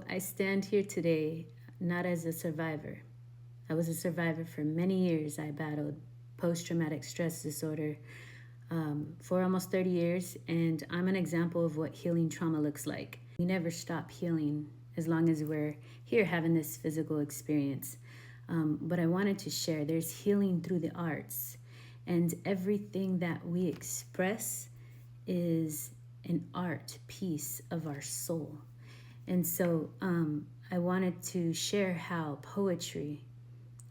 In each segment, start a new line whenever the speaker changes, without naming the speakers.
I stand here today not as a survivor. I was a survivor for many years. I battled post traumatic stress disorder for almost 30 years, and I'm an example of what healing trauma looks like. We never stop healing as long as we're here having this physical experience. But I wanted to share there's healing through the arts, and everything that we express is an art piece of our soul. And so I wanted to share how poetry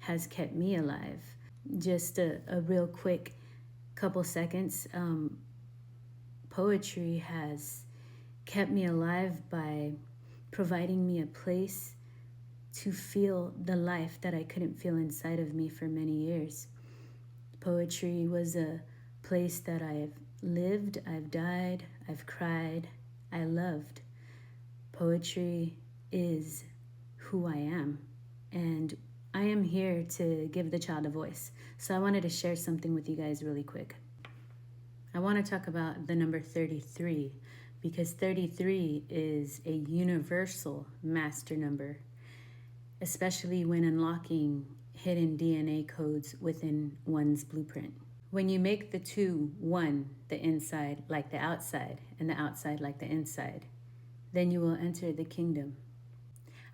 has kept me alive. Just a real quick couple seconds. Poetry has kept me alive by providing me a place to feel the life that I couldn't feel inside of me for many years. Poetry was a place that I've lived, I've died, I've cried, I loved. Poetry is who I am, and I am here to give the child a voice. So I wanted to share something with you guys really quick. I want to talk about the number 33 because 33 is a universal master number, especially when unlocking hidden DNA codes within one's blueprint. When you make the two one, the inside like the outside, and the outside like the inside, then you will enter the kingdom.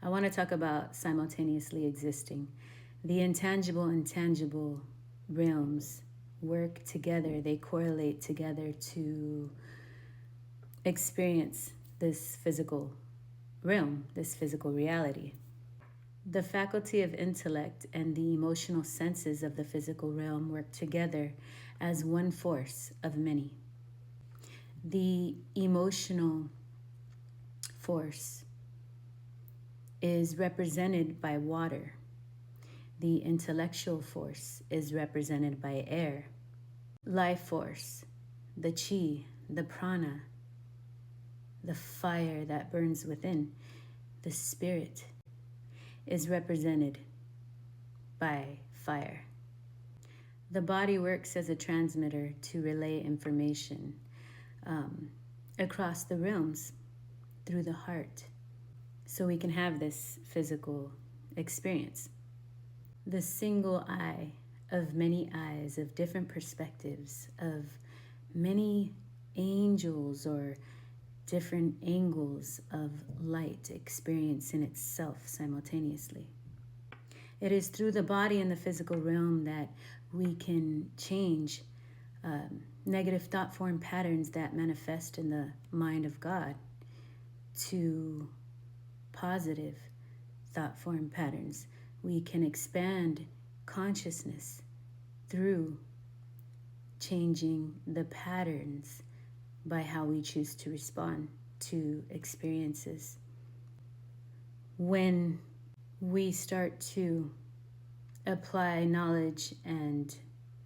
I want to talk about simultaneously existing. The intangible and tangible realms work together, they correlate together to experience this physical realm, this physical reality. The faculty of intellect and the emotional senses of the physical realm work together as one force of many. The emotional force is represented by water. The intellectual force is represented by air. Life force, the chi, the prana, the fire that burns within, the spirit, is represented by fire. The body works as a transmitter to relay information across the realms through the heart, so we can have this physical experience. The single eye of many eyes, of different perspectives, of many angels or different angles of light experiencing itself simultaneously. It is through the body and the physical realm that we can change negative thought form patterns that manifest in the mind of God to positive thought form patterns. We can expand consciousness through changing the patterns by how we choose to respond to experiences. When we start to apply knowledge and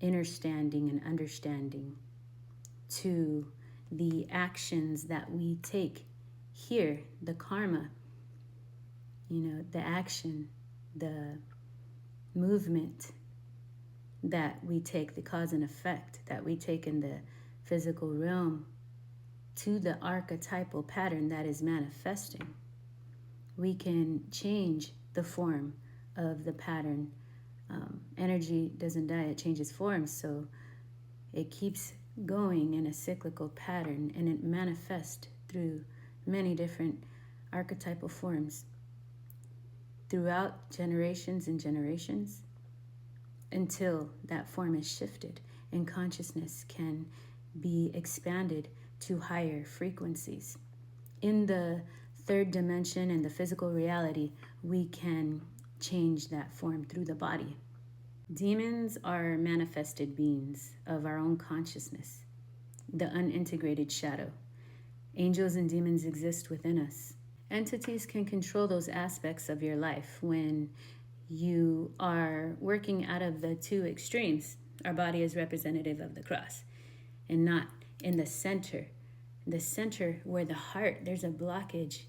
understanding to the actions that we take here, the karma, the action, the movement that we take, the cause and effect that we take in the physical realm to the archetypal pattern that is manifesting, we can change the form of the pattern. Energy doesn't die, it changes form, so it keeps going in a cyclical pattern, and it manifests through many different archetypal forms throughout generations and generations until that form is shifted and consciousness can be expanded to higher frequencies. In the third dimension and the physical reality, we can change that form through the body. Demons are manifested beings of our own consciousness, the unintegrated shadow. Angels and demons exist within us. Entities can control those aspects of your life when you are working out of the two extremes. Our body is representative of the cross and not in the center. The center where the heart, there's a blockage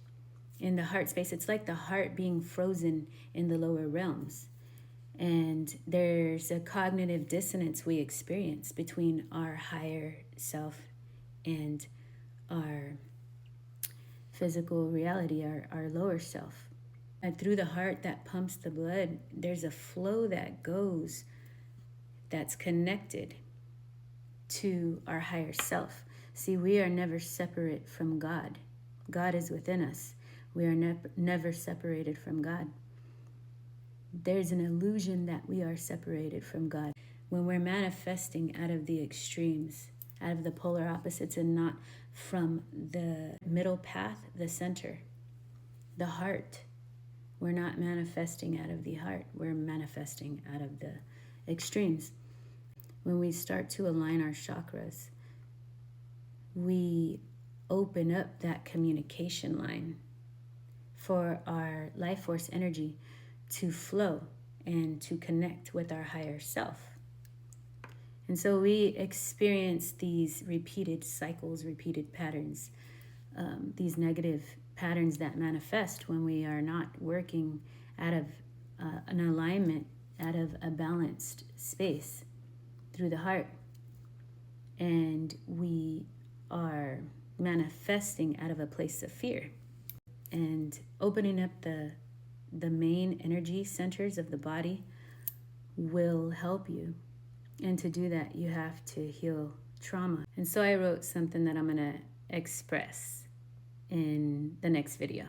in the heart space. It's like the heart being frozen in the lower realms. And there's a cognitive dissonance we experience between our higher self and our physical reality, our lower self. And through the heart that pumps the blood, there's a flow that goes that's connected to our higher self. See, we are never separate from God. God is within us. We are never separated from God. There's an illusion that we are separated from God when we're manifesting out of the extremes, out of the polar opposites, and not from the middle path, the center, the heart. We're not manifesting out of the heart. We're manifesting out of the extremes. When we start to align our chakras, we open up that communication line for our life force energy to flow and to connect with our higher self. And so we experience these repeated cycles, repeated patterns, these negative patterns that manifest when we are not working out of an alignment, out of a balanced space through the heart. And we are manifesting out of a place of fear. And opening up the main energy centers of the body will help you. And to do that, you have to heal trauma. And so I wrote something that I'm going to express in the next video.